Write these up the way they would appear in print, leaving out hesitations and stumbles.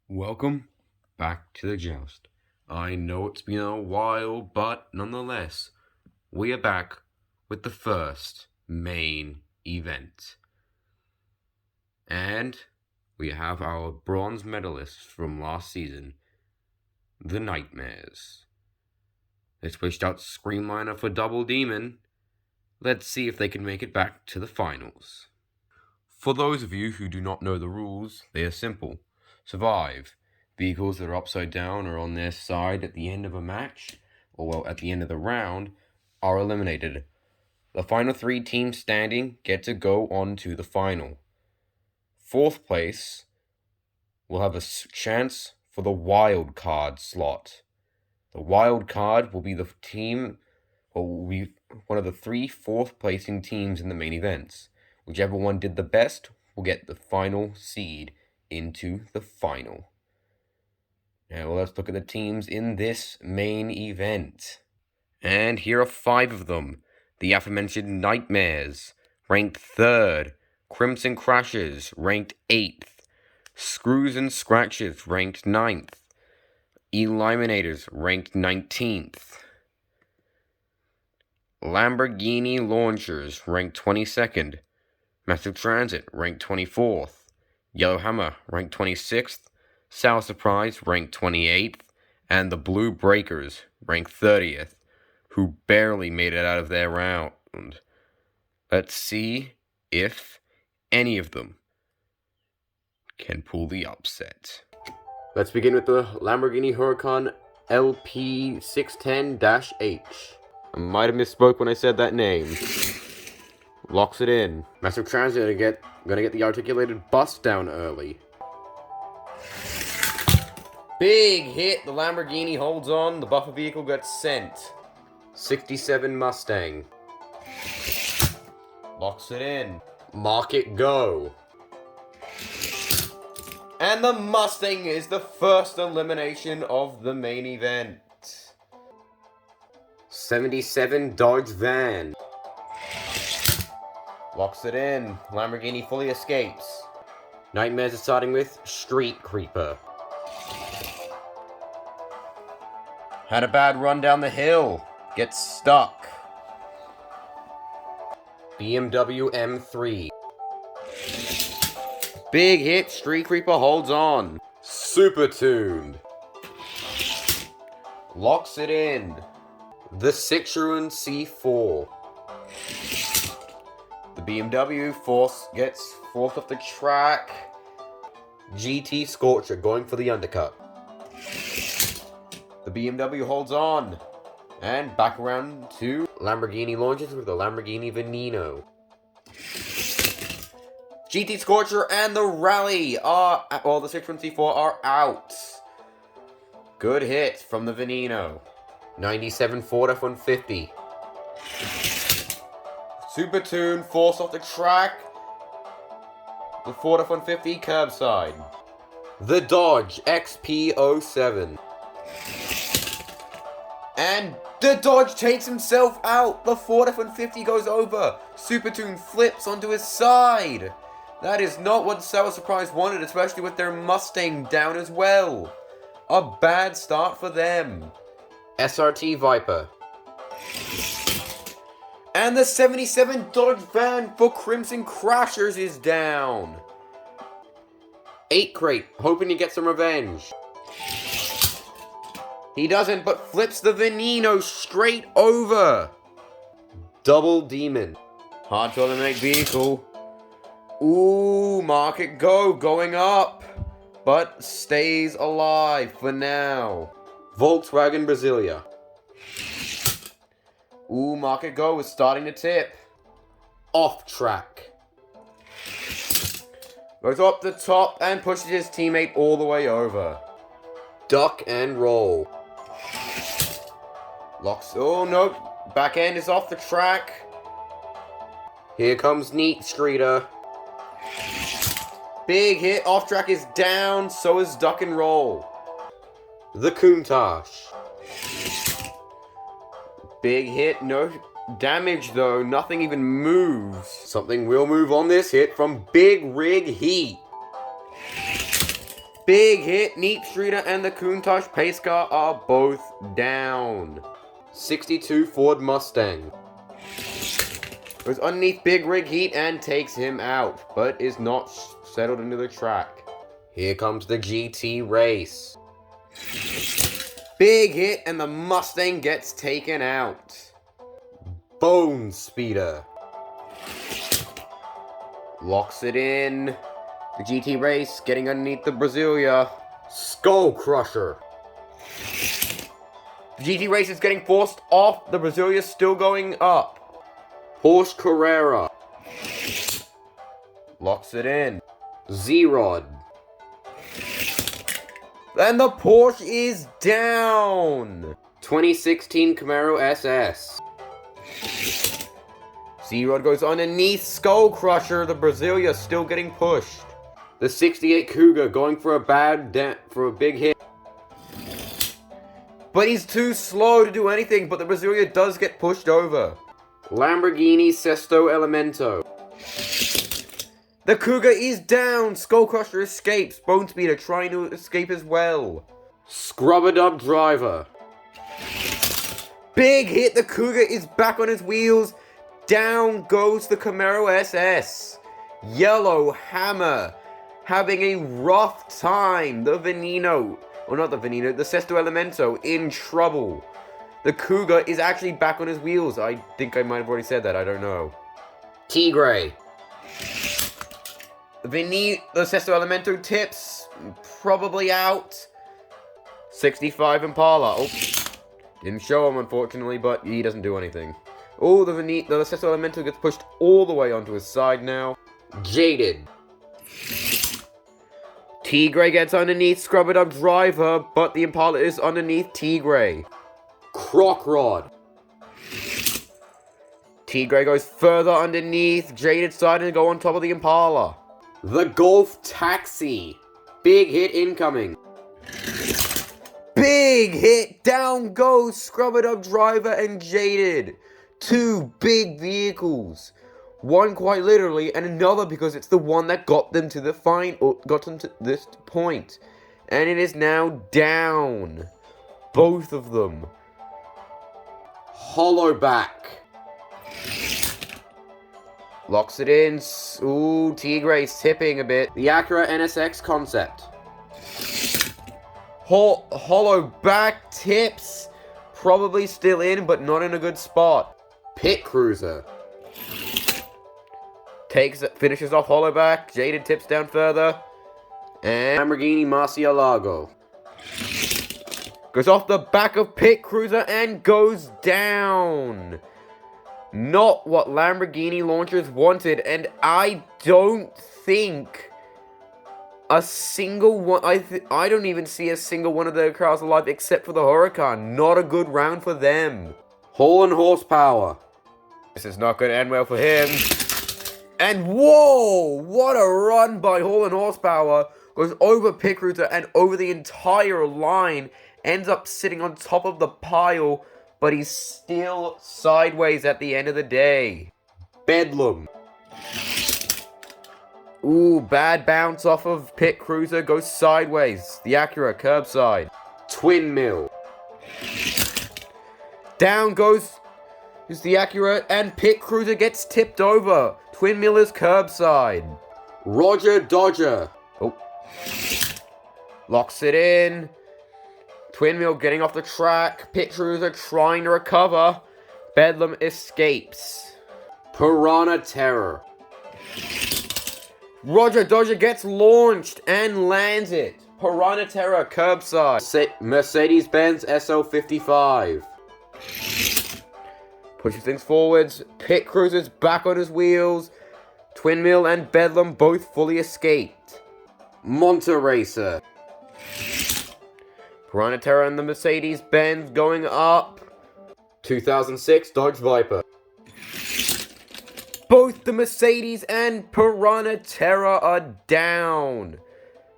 Welcome back to the joust. I know it's been a while, but nonetheless, we are back with the first main event. And we have our bronze medalists from last season, the Nightmares. They switched out Screamliner for Double Demon. Let's see if they can make it back to the finals. For those of you who do not know the rules, they are simple. Survive. Vehicles that are upside down or on their side at the end of a match, or at the end of the round, are eliminated. The final 3 teams standing get to go on to the final. 4th place will have a chance for the wild card slot. The wild card will be the team, or will be one of the 3 4th placing teams in the main events. Whichever one did the best will get the final seed into the final. Now let's look at the teams in this main event. And here are 5 of them. The aforementioned Nightmares, ranked 3rd. Crimson Crashes, ranked 8th. Screws and Scratches, ranked 9th. Eliminators, ranked 19th. Lamborghini Launchers, ranked 22nd. Massive Transit, ranked 24th. Yellowhammer, ranked 26th. Sour Surprise, ranked 28th. And the Blue Breakers, ranked 30th, who barely made it out of their round. Let's see if any of them can pull the upset. Let's begin with the Lamborghini Huracan LP610-H. I might have misspoke when I said that name. Locks it in. Massive Transit gonna get the articulated bust down early. Big hit. The Lamborghini holds on. The buffer vehicle gets sent. 67 Mustang. Locks it in. Mark it go. And the Mustang is the first elimination of the main event. 77 Dodge Van. Locks it in. Lamborghini fully escapes. Nightmares are starting with Street Creeper. Had a bad run down the hill. Gets stuck. BMW M3. Big hit. Street Creeper holds on. Super tuned. Locks it in. The Citroen C4. The BMW gets 4th off the track. GT Scorcher going for the undercut. The BMW holds on. And back around to Lamborghini launches with the Lamborghini Veneno. GT Scorcher and the Rally the Citroen C4 are out. Good hit from the Veneno. 97 Ford F-150. Super Tune forced off the track. The Ford F-150 curbside. The Dodge XP07. And the Dodge takes himself out. The Ford F-150 goes over. Super Tune flips onto his side. That is not what Sour Surprise wanted, especially with their Mustang down as well. A bad start for them. SRT Viper. And the 77 Dodge Van for Crimson Crashers is down. 8 Crate, hoping to get some revenge. He doesn't, but flips the Veneno straight over. Double Demon. Hard to eliminate vehicle. Ooh, Mark it go, going up. But stays alive for now. Volkswagen Brasilia. Ooh, Mark it go is starting to tip. Off track. Goes up the top and pushes his teammate all the way over. Duck and roll. Locks. Oh no, back end is off the track. Here comes Neat Streeter. Big hit, off track is down, so is Duck and Roll. The Countach. Big hit, no damage though, nothing even moves. Something will move on this hit from Big Rig Heat. Big hit, Neat Streeter and the Countach pace car are both down. 62 Ford Mustang goes underneath Big Rig Heat and takes him out, but is not settled into the track. Here comes the GT race. Big hit and the Mustang gets taken out. Bone Speeder locks it in. The GT race getting underneath the Brasilia. Skull Crusher. The GT race is getting forced off. The Brasilia is still going up. Porsche Carrera locks it in. Z-Rod. And the Porsche is down. 2016 Camaro SS. Z-Rod goes underneath Skull Crusher. The Brasilia still getting pushed. The 68 Cougar going for a big hit. But he's too slow to do anything, but the Brasilia does get pushed over. Lamborghini Sesto Elemento. The Cougar is down. Skull Crusher escapes. Bone Speeder trying to escape as well. Scrub-a-dub Driver. Big hit. The Cougar is back on his wheels. Down goes the Camaro SS. Yellow Hammer having a rough time. The Veneno, or not the Veneno, the Sesto Elemento in trouble. The Cougar is actually back on his wheels. I think I might have already said that. I don't know. Tigre. The Sesto Elemento tips. Probably out. 65 Impala. Oh, didn't show him, unfortunately, but he doesn't do anything. Oh, the Sesto Elemento gets pushed all the way onto his side now. Jaded. Tigre gets underneath Scrub-a-Dub Driver, but the Impala is underneath Tigre. Croc Rod. Tigre goes further underneath. Jaded starting to go on top of the Impala. The Golf Taxi. Big hit incoming. Big hit. Down goes Scrub-a-Dub Driver and Jaded. Two big vehicles. One quite literally, and another because it's the one that got them to this point. And it is now down. Both of them. Hollowback. Locks it in. Ooh, Tigre's tipping a bit. The Acura NSX Concept. Hollowback tips. Probably still in, but not in a good spot. Pit Cruiser. Finishes off Hollowback. Jaded tips down further. And Lamborghini Murcielago goes off the back of Pit Cruiser and goes down. Not what Lamborghini launchers wanted, and I don't think a single one. I don't even see a single one of their cars alive except for the Huracan. Not a good round for them. Hull and Horsepower. This is not going to end well for him. And whoa! What a run by Hull and Horsepower. Goes over Pit Cruiser and over the entire line. Ends up sitting on top of the pile, but he's still sideways at the end of the day. Bedlam. Ooh, bad bounce off of Pit Cruiser. Goes sideways. The Acura curbside. Twin Mill. Down goes the Acura, and Pit Cruiser gets tipped over. Twin Mill is curbside. Roger Dodger. Oh. Locks it in. Twin Mill getting off the track. Pit Cruiser trying to recover. Bedlam escapes. Piranha Terror. Roger Dodger gets launched and lands it. Piranha Terror curbside. Mercedes-Benz SL55. Pushes things forwards. Pit Cruiser's back on his wheels. Twin Mill and Bedlam both fully escaped. Monte Racer. Piranha Terror and the Mercedes-Benz going up. 2006 Dodge Viper. Both the Mercedes and Piranha Terror are down.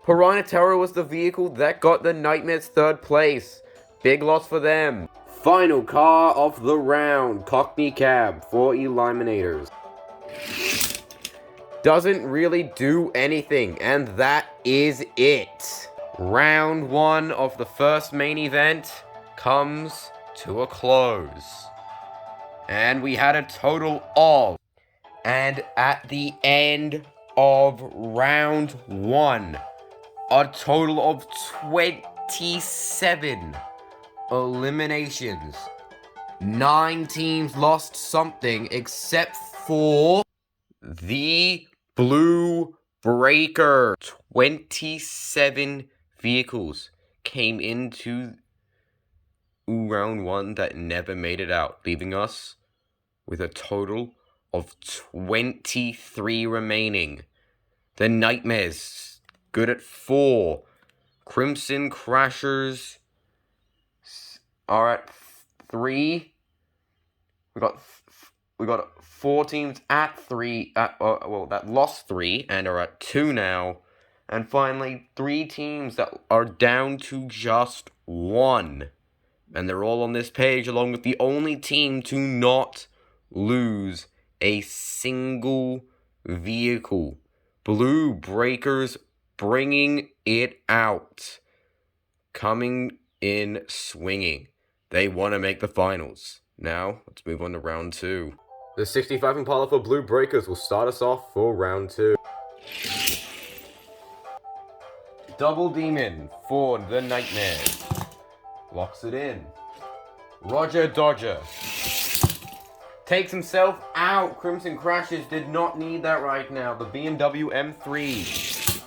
Piranha Terror was the vehicle that got the Nightmares third place. Big loss for them. Final car of the round, Cockney Cab for Eliminators. Doesn't really do anything, and that is it. Round 1 of the first main event comes to a close. And we had a total of... And at the end of round 1, a total of 27 eliminations. 9 teams lost something except for the Blue Breaker. 27 vehicles came into round 1 that never made it out, leaving us with a total of 23 remaining. The Nightmares, good at 4. Crimson Crashers are at 3. We got 4 teams at 3. That lost 3 and are at 2 now. And finally, 3 teams that are down to just 1. And they're all on this page, along with the only team to not lose a single vehicle. Blue Breakers bringing it out. Coming in swinging. They want to make the finals. Now, let's move on to round 2. The 65 Impala for Blue Breakers will start us off for round 2. Double Demon for the Nightmares. Locks it in. Roger Dodger takes himself out. Crimson Crashers did not need that right now. The BMW M3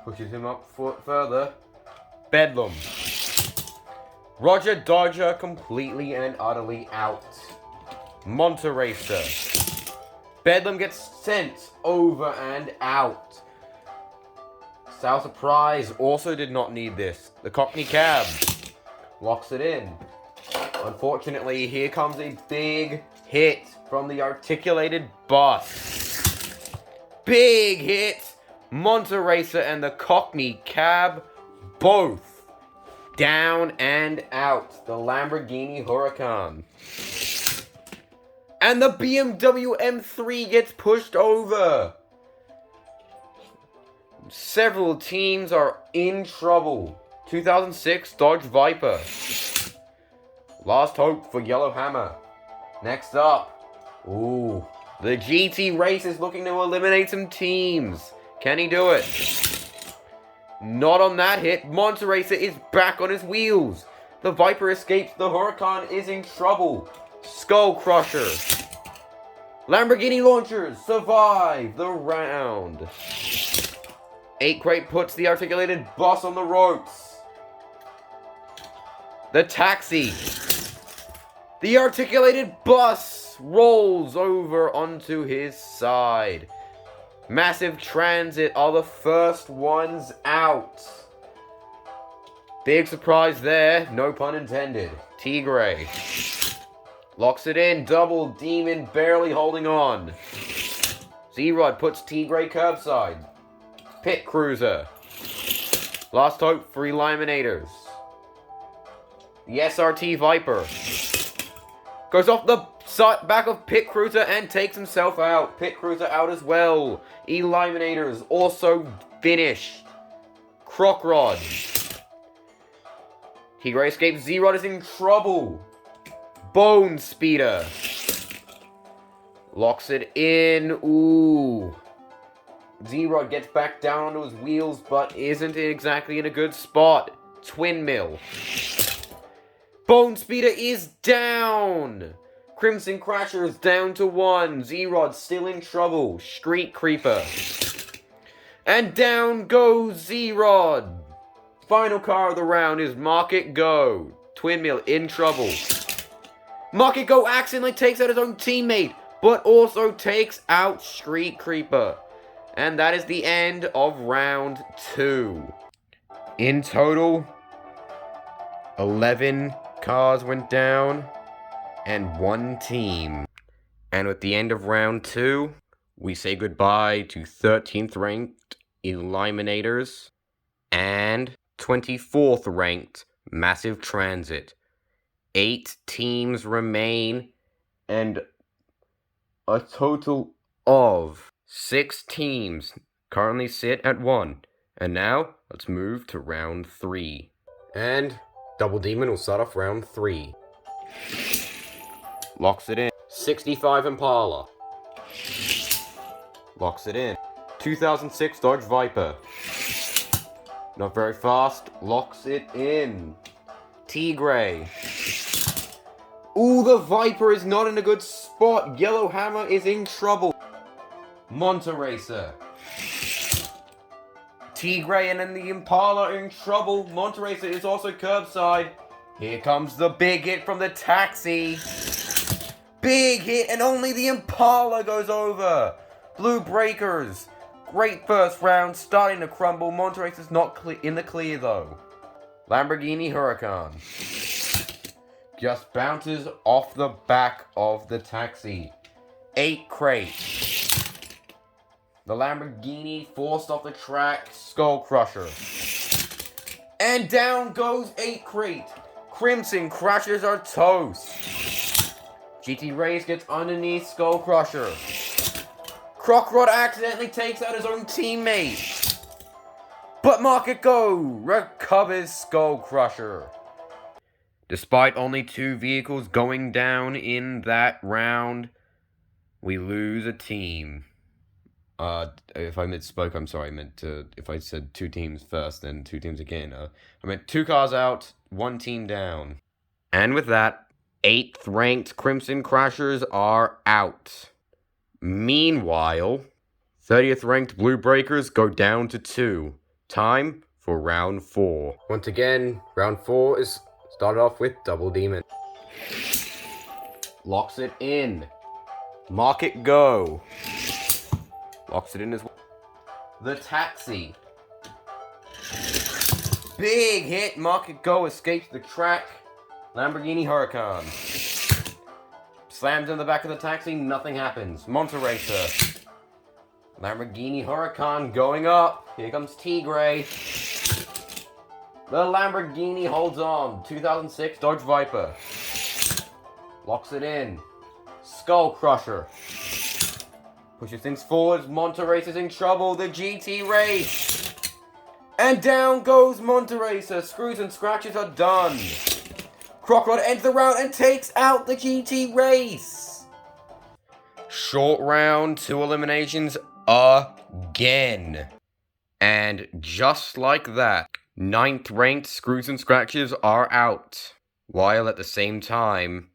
pushes him up further. Bedlam. Roger Dodger completely and utterly out. Monteracer. Bedlam gets sent over and out. South Surprise also did not need this. The Cockney Cab locks it in. Unfortunately, here comes a big hit from the Articulated Bus. Big hit! Monteracer and the Cockney Cab both down and out. The Lamborghini Huracan. And the BMW M3 gets pushed over. Several teams are in trouble. 2006 Dodge Viper. Last hope for Yellowhammer. Next up. Ooh. The GT Race is looking to eliminate some teams. Can he do it? Not on that hit. Monteracer is back on his wheels. The Viper escapes. The Huracan is in trouble. Skull Crusher. Lamborghini Launchers survive the round. 8 Crate puts the Articulated Bus on the ropes. The Taxi. The Articulated Bus rolls over onto his side. Massive Transit are the first ones out. Big surprise there, no pun intended. Tigray locks it in. Double Demon barely holding on. Z-Rod puts Tigray curbside. Pit Cruiser. Last hope for Eliminators. The SRT Viper goes off the back of Pit Cruiser and takes himself out. Pit Cruiser out as well. Eliminators also finished. Croc Rod. Tigray escapes. Z-Rod is in trouble. Bone Speeder locks it in. Ooh. Z-Rod gets back down onto his wheels, but isn't exactly in a good spot. Twin Mill. Bone Speeder is down. Crimson Crasher is down to 1. Z-Rod still in trouble. Street Creeper. And down goes Z-Rod. Final car of the round is Market Go. Twin Mill in trouble. Market Go accidentally takes out his own teammate, but also takes out Street Creeper. And that is the end of round 2. In total, 11 cars went down and 1 team. And with the end of round 2, we say goodbye to 13th ranked Eliminators and 24th ranked Massive Transit. 8 teams remain and a total of 6 teams currently sit at 1. And now, Let's move to round 3. And Double Demon will start off round 3. Locks it in. 65 Impala. Locks it in. 2006 Dodge Viper. Not very fast. Locks it in. Tigray. Ooh, the Viper is not in a good spot. Yellow Hammer is in trouble. Monteracer. Tigray and then the Impala are in trouble. Monteracer is also curbside. Here comes the big hit from the taxi. Big hit, and only the Impala goes over. Blue Breakers. Great first round, starting to crumble. Monteracer's not in the clear, though. Lamborghini Huracan. Just bounces off the back of the taxi. 8 crate. The Lamborghini forced off the track. Skull Crusher. And down goes 8 crate. Crimson crashes are toast. GT Race gets underneath Skull Crusher. Crocrod accidentally takes out his own teammate. But Mark It Go recovers Skull Crusher. Despite only 2 vehicles going down in that round, we lose a team. If I misspoke, I'm sorry. I meant to, if I said 2 teams first, then 2 teams again. I meant 2 cars out, 1 team down. And with that, 8th ranked Crimson Crashers are out. Meanwhile, 30th ranked Blue Breakers go down to 2. Time for round 4. Once again, round 4 is started off with Double Demon. Locks it in. Mark It Go. Locks it in as well. The Taxi. Big hit. Mark It Go escapes the track. Lamborghini Huracan. Slams in the back of the taxi. Nothing happens. Monteracer. Lamborghini Huracan going up. Here comes Tigray. The Lamborghini holds on. 2006 Dodge Viper. Locks it in. Skull Crusher. Pushes things forwards. Monteracer's in trouble. The GT Race. And down goes Monteracer. Screws and scratches are done. Crocrod ends the round and takes out the GT Race. Short round, 2 eliminations again. And just like that, 9th ranked Screws and Scratches are out. While at the same time,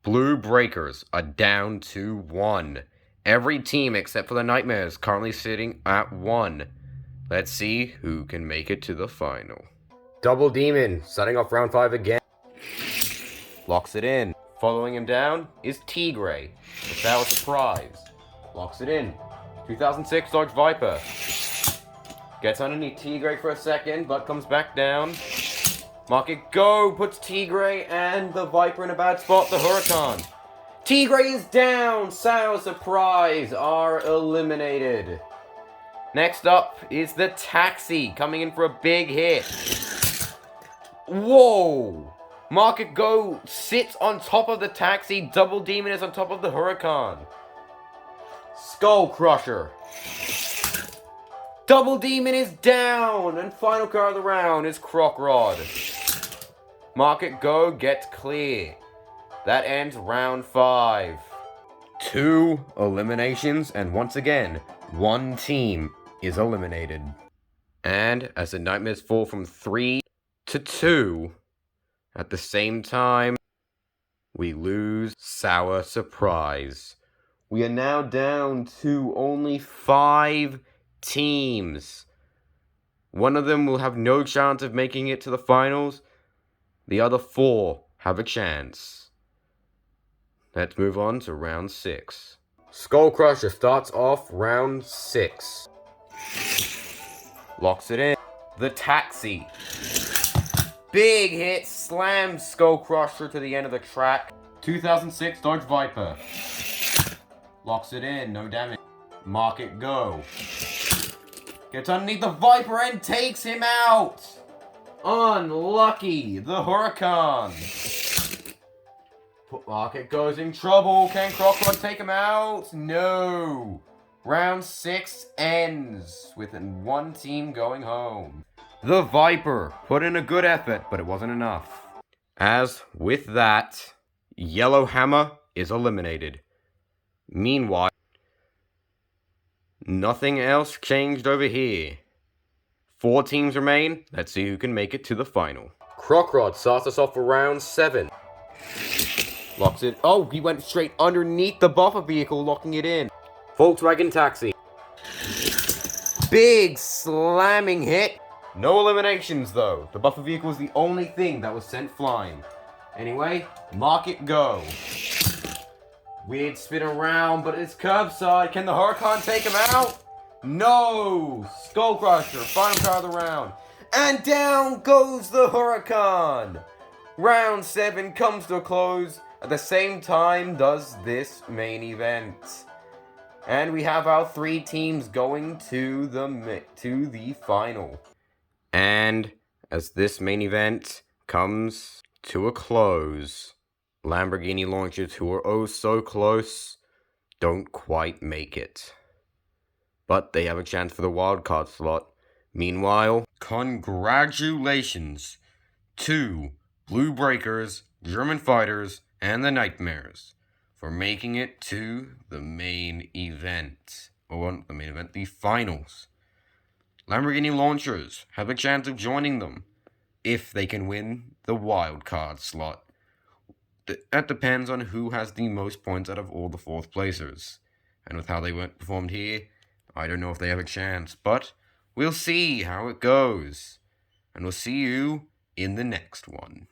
Blue Breakers are down to 1. Every team except for the Nightmares currently sitting at 1. Let's see who can make it to the final. Double Demon, starting off round 5 again. Locks it in. Following him down is Tigray. The Sour Surprise. Locks it in. 2006 Dodge Viper. Gets underneath Tigray for a second, but comes back down. Mark It Go puts Tigray and the Viper in a bad spot. The Huracan. Tigray is down. Sour Surprise are eliminated. Next up is the Taxi, coming in for a big hit. Whoa! Mark It Go sits on top of the Taxi. Double Demon is on top of the Huracan. Skull Crusher. Double Demon is down. And final car of the round is Crocrod. Mark It Go gets clear. That ends round 5. 2 eliminations, and once again, 1 team is eliminated. And as the Nightmares fall from 3 to 2, at the same time, we lose Sour Surprise. We are now down to only 5 teams. One of them will have no chance of making it to the finals. The other 4 have a chance. Let's move on to round 6. Skull Crusher starts off round 6. Locks it in. The Taxi. Big hit, slams Skull Crusher to the end of the track. 2006 Dodge Viper. Locks it in, no damage. Mark It Go. Gets underneath the Viper and takes him out. Unlucky, the Huracan. Mark It Go's in trouble. Can Crocrod take him out? No. Round 6 ends with 1 team going home. The Viper put in a good effort, but it wasn't enough. As with that, Yellowhammer is eliminated. Meanwhile, nothing else changed over here. 4 teams remain. Let's see who can make it to the final. Crocrod starts us off for round 7. Locks it. Oh, he went straight underneath the buffer vehicle, locking it in. Volkswagen Taxi. Big slamming hit. No eliminations, though. The buffer vehicle was the only thing that was sent flying. Anyway, mark it go. Weird spin around, but it's curbside. Can the Huracan take him out? No! Skull Crusher, final car of the round. And down goes the Huracan! Round 7 comes to a close. At the same time does this main event. And we have our 3 teams going to the final. And as this main event comes to a close, Lamborghini launchers who are oh so close don't quite make it. But they have a chance for the wildcard slot. Meanwhile, congratulations to Blue Breakers, German Fighters, and the Nightmares for making it to the main event. Or the main event, the finals. Lamborghini launchers have a chance of joining them if they can win the wildcard slot. That depends on who has the most points out of all the 4th placers. And with how they performed here, I don't know if they have a chance, but we'll see how it goes. And we'll see you in the next one.